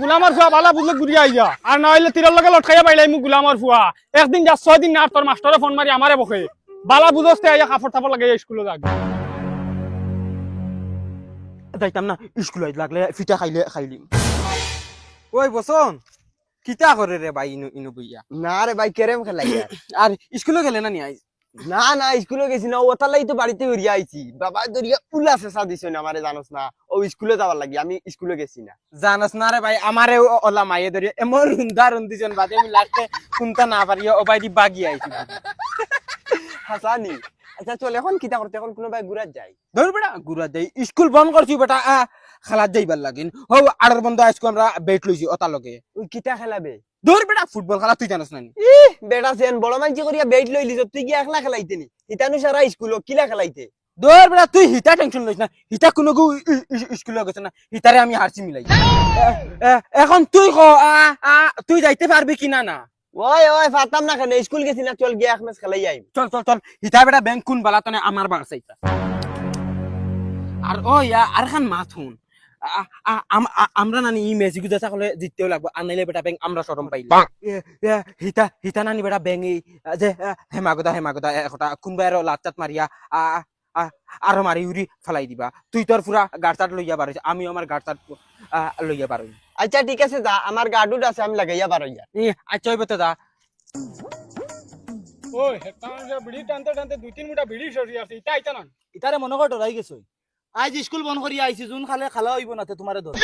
গুলামার ফুয়া বালা বুঝলে ঘুরি আইয়া আর না হইলে তীরের লগে লটকাইয়া পাইলাই মোক গুলামার ফুয়া একদিন যা 6 দিন না তোর মাস্টারে ফোন মারি আমারে বকে বালা বুঝতে আইয়া কাপড় টাপড় লাগাইয়া স্কুলে যাক যাইতাম না স্কুল লাগলে ফিটা খাইলিম ওই বসন কিতা করে রে ভাই ইনু বইয়া না রে ভাই কেরেম খেলাই আর স্কুলে গেলে না নি আই না না স্কুলে গেছি না ওটালাই তো বাড়িতে উড়িয়া আইছি বাবা দরিয়া উলা চেঁচা দিছ না আমারে জানোস না ও স্কুলে যাবার লাগি আমি স্কুলে গেছি না জানাস না রে ভাই আমারে ওলা মাইয়ে ধরে এমন রুন্দিজন বাদে আমি লাস্টে শুনতা না পারিয়া ও বাইদি বাগি আইছি হাসানি আচ্ছা চল এখন কিতা করতে এখন কোনো ভাই ঘুরাত যাই ধর বেটা গুড়া যাই স্কুল বন্ধ করছি বেটা খেলাত যাইবার লাগিন হো আর বন্ধ আজকে আমরা বেট লইছি ওতা লগে ওই কিতা খেলাবে ধর বেটা ফুটবল খেলা তুই জানাস না বেটা সেন বড় মাইজি করিয়া বেট লইলি তুই কি একলা খেলাইতে নি ইতানু সারা স্কুল কিলা খেলাইতে ধর বেটা তুই হিতা টেনশন লইস না হিতা কোনো স্কুলে গেছে না হিতারে আমি হারছি মিলাই এখন তুই তুই যাইতে পারবি কিনা না ওই ওই ফাতাম না কেন স্কুল গেছি না চল গিয়া এক ম্যাচ খেলাই আইব চল চল চল হিতা বেটা ব্যাংক কোন বালা তনে আমার বাড়ছাইতা আর ওই আর খান মাথুন আমরা নানি ই মেসি গুজা সকলে জিততেও লাগবো আনাইলে বেটা ব্যাংক আমরা শরম পাইলি হিতা হিতা নানি বেটা ব্যাংক যে হেমাগদা একটা কোনবা আর লাচাত মারিয়া আরো মারি উড়ি ফেলাই দিবা তুই তোর পুরা গাড়চাট লইয়া পারিস আমি আমার গাড়চাট লইয়া পারি আচ্ছা ঠিক আছে যা আমার গাডুড আছে আমি লাগাইয়া পারইয়া আচ্ছা হইবে তো দা ওই হেতান যে বিড়ি টানতে টানতে 2-3 মুঠা বিড়ি সরি আছে ইতা আইতা না ইতারে মনে কর ডরাই গেছ আজ স্কুল বন্ধ করি আইছি জুন খালে খালা হইব না তোমারে ধর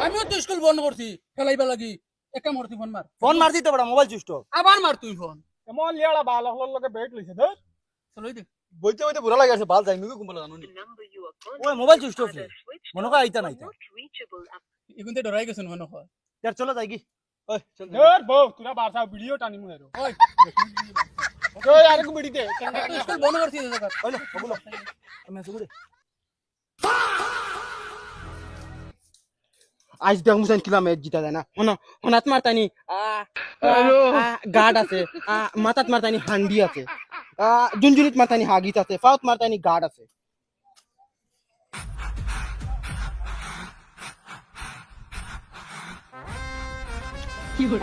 আমিও তো স্কুল বন্ধ করছি খেলাইবা লাগি একা মরতি ফোন মারছি তো বড় মোবাইল চুষ্ট আবার মার তুই ফোন এমন লিয়ালা বালা হলর লগে বেট লইছে ধর চলই দে বইতে বইতে বুড়া লাগে আছে বাল যাই নুকে কুম্বলা জানো নি ওই মোবাইল চুষ্ট মনে কর আইতা নাইতা এগুনতে ডরাই গেছন মনে হয় यार चलो जाएगी ओए चल ধর বউ তুরা বারসা ভিডিও টানি মু এরো ওই ওই আরেক বিড়ি দে স্কুল বন্ধ করছি এই জায়গা ओले बोलो मैं सुबह আজ দেখ মুসাইন কিলা ম্যাচ জিতা যায় না হনাত মারতানি গার্ড আছে মাথাত মারতানি হান্ডি আছে জুনজুনিত মারতানি হাগিত আছে ফাউত মারতানি গার্ড আছে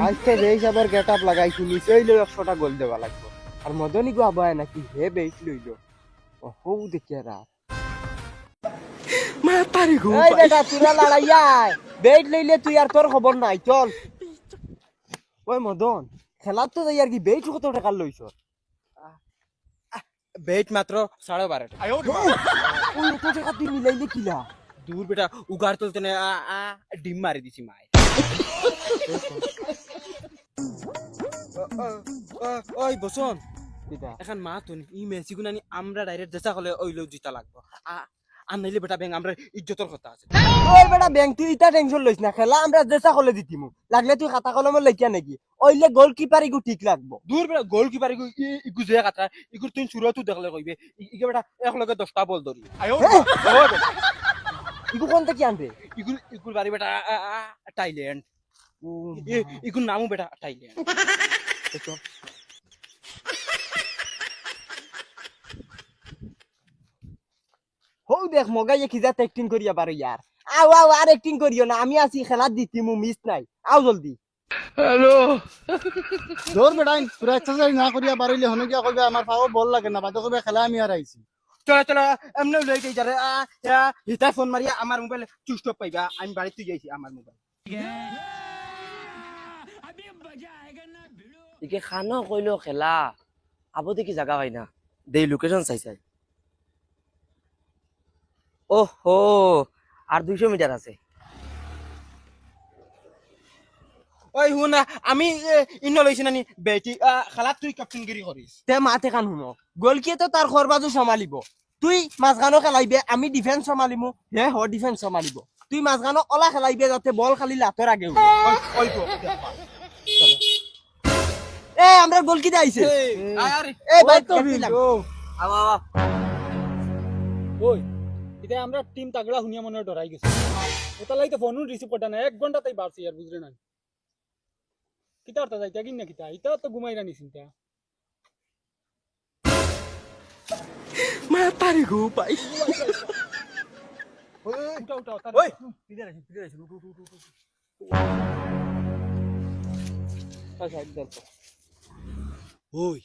আজকে যে হিসাবের গেট আপ লাগাইছি নিচেই লই 100টা গোল দেওয়া লাগবে আর মদনী গো আবায় নাকি হে বেট লইল ও হৌ দেখিয়া রাত মা তারি গো এই বেটা তুই লড়াইয়া বেট লইলে তুই আর তোর খবর নাই চল ওই মদন খেলার তো যাই আর কি বেট কত টাকা লইছ বেট মাত্র 12.5 ওই তো টাকা তুই মিলাইলে কিলা দূর বেটা উগার তুলতে ডিম মারি দিছি মায় ওই বসন এখন মা তুন ই মেসি গুনানি আমরা ডাইরেক্ট দেশা হলে ওই লোক জিতা লাগবো আর নাইলে বেটা ব্যাং আমরা ইজ্জতের কথা আছে ওই বেটা ব্যাংক তুই ইটা টেনশন লইছ না খেলা আমরা যেসা কলে দিতিমু লাগলে তুই খাতা কলমে লেখিয়া নাকি ওইলে গোলকিপার ইগু ঠিক লাগবো দূর বেটা গোল কিপার ইগু যে কাটা ইগুর তুই সুরতু দেখলে কইবে ইগে বেটা একলগে 10টা বল ধরি ইগু কোন থেকে আনবে ইগুর বাড়ি বেটা থাইল্যান্ড ইগুর নামও বেটা থাইল্যান্ড হৌ দেখ মগাইয়ে কি যাতে অ্যাক্টিং করিয়া পারো ইয়ার আও আও আর অ্যাক্টিং করিও না আমি আছি খেলা দিতিমু মিস নাই আও জলদি जोर बेटाइन पूरा एक्सरसाइज ना करिया बारिले हने क्या कइबे আমার পাও বল লাগে না বাদ কইবে খেলা আমি আর আইছি চলো চলো এমনি লই যাই যারে হিতা ফোন মারিয়া আমার মোবাইল চুষ্ট পাইবা আমি বাড়িতে যাইছি আমার মোবাইল ইকে খানো কইলো খেলা আবো দেখি জায়গা হয় না দেই লোকেশন চাই চাই ওহো আর 200 মিটার আছে ওই হুনা আমি ইন্ন লইছি নানি বেটি খেলা তুই ক্যাপ্টেনগিরি করিস তে মাতে কান হুনো গোলকিয়ে তো তার খরবাজু সামালিব তুই মাঝখানো খেলাইবে আমি ডিফেন্স সামালিমু হে হ ডিফেন্স সামালিব তুই মাঝখানো ওলা খেলাইবে যাতে বল খালি লাতের আগে ওই তো এ আমরা গোলকি আইছে আরে এ ভাই তো আবা আবা ওই ইতে আমরা টিম তাগড়া হুনিয়া মনে ডরাই গেছে ওটা লাই তো ফোন রিসিভ করতা না 1 ঘন্টা তাই বাড়ছি আর বুঝরে না কিতা অর্থ যাইতা কিন না কিতা ইতা তো ঘুমাই রানি চিন্তা মা তারি গো ভাই উঠা উঠা ওই ফিরে আসি ওই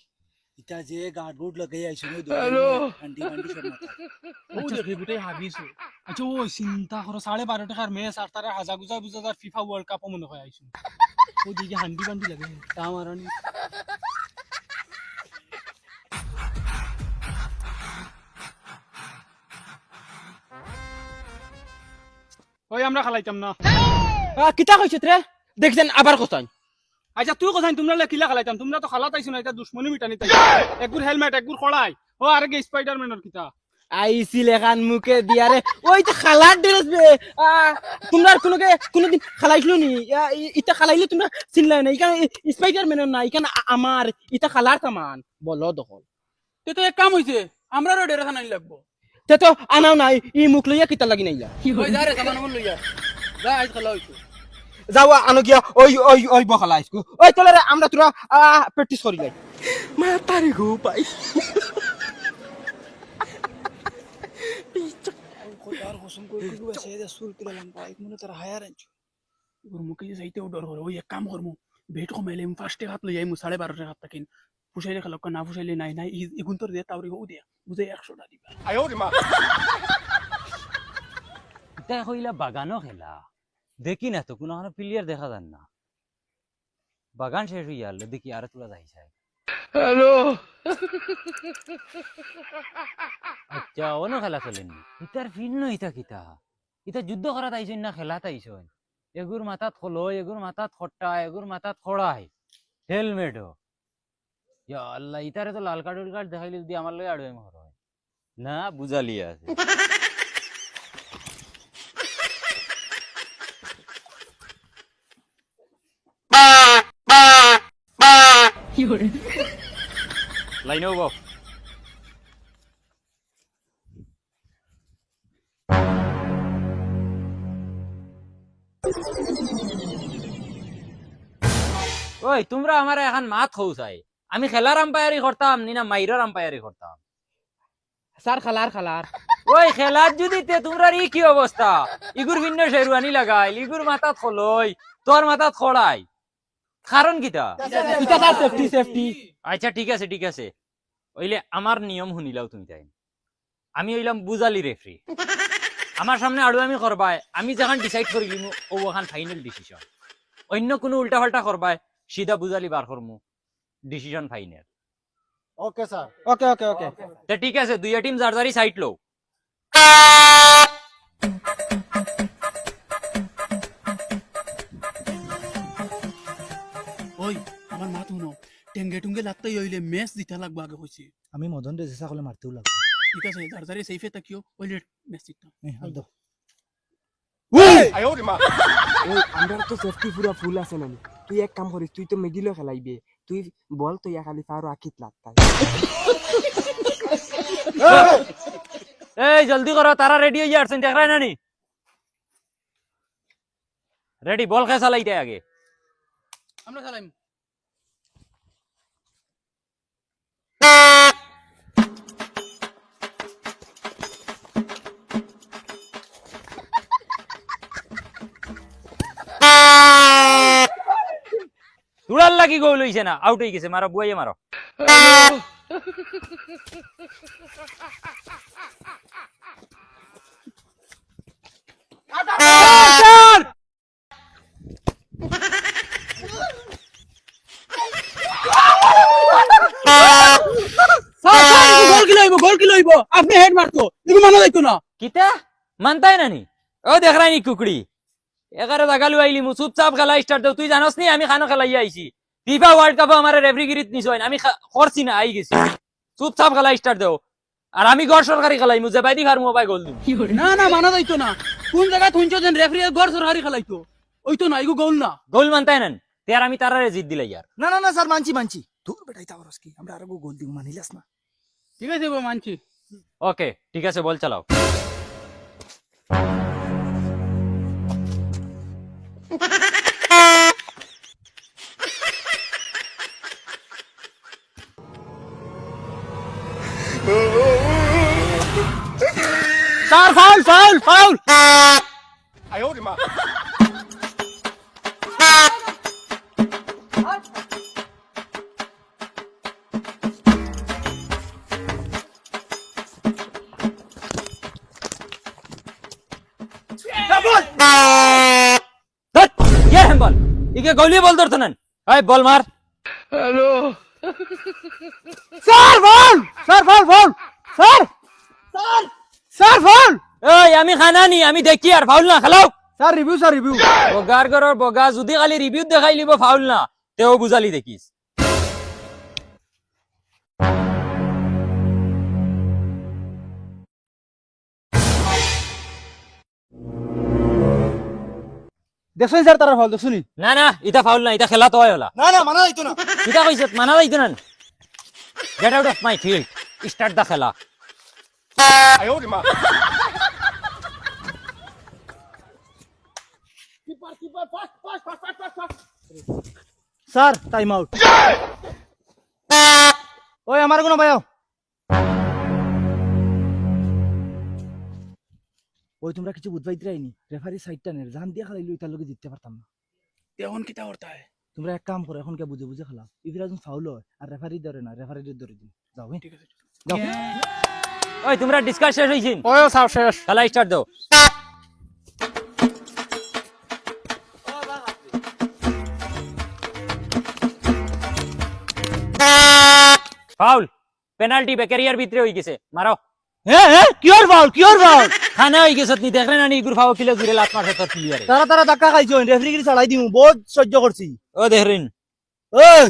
ইটা যে গার্ড গুড লাগাই আইছো নই হ্যালো আন্টি মান্টি সব মাথা ও দেখি গোটাই হাগিছো আচ্ছা ও চিন্তা করো 12:30 টাকার ম্যাচ আর তারা হাজার গুজার ফিফা ওয়ার্ল্ড কাপ মনে হয় আইছো ও দিকে হান্ডি বান্ডি লাগে তা মারানি ওই আমরা খেলাইতাম না কিতা কইছত রে দেখছেন আবার কোথায় আচ্ছা তুই কোথায় তোমরা কিলা খেলাইতাম তোমরা তো খেলা তাইছো না এটা দুশ্মনী মিটানি তাই একগুর হেলমেট একগুর খড়াই ও আর গে স্পাইডারম্যানের কিতা আইছিল এখান মুখে দিয়ারে ওই তো খালার ড্রেস বে তোমরা কোনোদিন খালাইছিল নি ইটা খালাইলে তোমরা চিনলাই না ইখানে স্পাইডারম্যানের না ইখানে আমার ইটা খালার সামান বলো দখল তে তো এক কাম হইছে আমরারও ডেরা খানাই লাগবো তে তো আনাও নাই ই মুখ লইয়া কিতা লাগি নাইয়া ওই যা রে সামান আমন লইয়া যা আজ খেলা হইছে যাও আনো গিয়া ওই বখালা আইসকু ওই তোলে আমরা তোরা প্র্যাকটিস করি লাই মা তারি গো পাই আর কসম করে কি বসে দে সুর তুলে লাম পাই মনে তার হায়ার আনছো ওর মুখে যাইতে ডর করে ওই এক কাম করমু বেট কমাইলে ফার্স্টে হাত লই যাইমু 12:30 টাকা তাকিন ফুসাইলে খেলক না ফুসাইলে নাই নাই ইগুন তোর দে তাওরি ও দিয়া বুঝে 100 টা দিবা এটা কইলা বাগানও খেলা দেখি না তো কোনো প্লেয়ার দেখা যান না বাগান শেষ হইয়া আলো দেখি আর তোলা যাই চাই হ্যালো আচ্ছা অন্য খেলা চলেননি ইতার ভিন্ন ইতা কিতা ইতা যুদ্ধ করা তাইছেন না খেলা তাইছেন এগুর মাথাত খলয় এগুর মাথাত খট্টা এগুর মাথাত খড়াই হেলমেটও ইয়া আল্লাহ ইতারে তো লাল কার্ড দেখাইলে যদি আমার লগে আড়ুয়াই মহর হয় না বুঝালি আছে লাইনেও বাপ ওই তোমরা আমার এখন মাত খৌসাই আমি খেলার আম্পায়ারি করতাম না মাইরার আম্পায়ারি করতাম স্যার খালার ওই খেলার যদি তে তোমরা ই কি অবস্থা ইগুর ভিন্ন শেরওয়ানি লাগাই ইগুর মাথাত খলই তোর মাথাত খড়াই কারণ কিতা ইটা তার সেফটি আচ্ছা ঠিক আছে ওইলে আমার নিয়ম শুনিলাও তুমি তাই আমি হইলাম বুজালি রেফারি আমার সামনে আড়ু আমি করবাই আমি যখন ডিসাইড করিলিম ও ওখান ফাইনাল ডিসিশন অন্য কোনো উল্টা পাল্টা করবাই সিধা বুজালি বার করমু decision final okay sir okay তা ঠিক আছে দুইটা টিম যার যারই সাইড লো ওই আমার মাত শুনো টেঙ্গে টুঙ্গে লাগতেই হইলে ম্যাচ জিতা লাগবো আগে হইছে আমি মদন রে চেষ্টা করলে মারতেও লাগবে ঠিক আছে যার যারে সেফে থাকিও ওইলে ম্যাচ জিততাম হাল দাও ওই আমরা তো সেফটি পুরা ফুল আছে না তুই এক কাম করিস তুই তো মিডিলে খেলাইবে তুই বল তুই খালি পারো আকিত লাগতাই এই জলদি করো তারা রেডি হয়ে যাচ্ছেন দেখায় না নি রেডি বল খেলা চালাইতে আগে আমরা খেলাইম তুড়ার লাগি গোল হইছে না আউট হয়ে গেছে মারো বুয়াইয়ে মারো গোল কি লইব আপনি হেড মারতো এগুলো মানা যাইতো না কিতা মানতাই নানি ও দেখ রাইনি কুকুড়ি 11 জায়গা লুয়াইলি মু চুপচাপ খেলা স্টার্ট দাও তুই জানোস নি আমি খানো খেলাই আইছি ফিফা ওয়ার্ল্ড কাপে আমার রেফারিগিরিত নিছ আমি করছি না আই গেছি চুপচাপ খেলা স্টার্ট দাও আর আমি গড় সরকারি খেলাই মু যে বাইদি খার মোবাইল গোল দিম না মানা যাইতো না কোন জায়গা তুইছো যেন রেফারি গড় সরকারি খেলাইতো ওই তো না এগো গোল না গোল মানতাই নান তের আমি তারারে জিত দিলাই আর না স্যার মানছি দূর বেটাই তাওরস কি আমরা আরো গোল দিব মানিলাস না ঠিক আছে গো মানছি ওকে ঠিক আছে বল চালাও স্যার ফাউল ফাউল ফাউল ধ্যাৎ, ইয়ে হেম বল ইকে গলি বল ধরতো না এই বল মার sir foul sir foul foul sir sir sir foul এই আমি খানা নি আমি দেখি আর ফাউল না খেলাও স্যার রিভিউ বগার গরর বগা যদি খালি রিভিউ দেখাই লিব ফাউল না তেও বুঝালি দেখিস দেখছেন স্যার তারা ফাউল দেখছুনি না না ইটা ফাউল না ইটা খেলা তো হয় হলা না না মানা যাইতো না ইটা কইছে মানা যাইতো না get out of my field start দা খেলা স্যার টাইম আউট ওই আমার কোনো ভাইও ওই তোমরা কিছু বুঝবাই দিরাইনি রেফারি সাইডটা নে জান দিয়া খেলাইলো এটার লগে জিততে পারতাম না এখন কিতা করতে হয় তোমরা এক কাম করো এখন কে বুঝে বুঝে খেলাও ইফিরা যখন ফাউল হয় আর রেফারি ধরে না রেফারি ধরে দিন যাও হ্যাঁ ঠিক আছে যাও ওই তোমরা ডিসকাস শেষ হইছিন ওই স্যার শেষ খেলা স্টার্ট দাও ফাউল পেনাল্টি বেকারিয়ার ভিতরে হই গেছে মারো হ্যাঁ কিওর ফাউল খানা হই গেছে নি দেখলেন না নি গুর ফাও কিলো জুরে লাত মারছে তোর প্লেয়ারে তারা তারা ধাক্কা খাইছো রেফারি গিরি চালাই দিমু বহুত সহ্য করছি ও দেখরিন ওই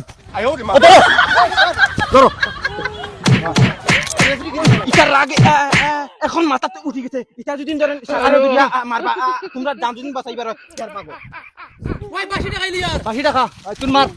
ইটার আগে এখন মাথাতে উঠি গেছে ইটা যদি ধরেন আরো দুইটা মারবা তোমরা দাম যদি বাঁচাইবার চার পাবো ওই 82 টাকা লিয়া 80 টাকা তুই মার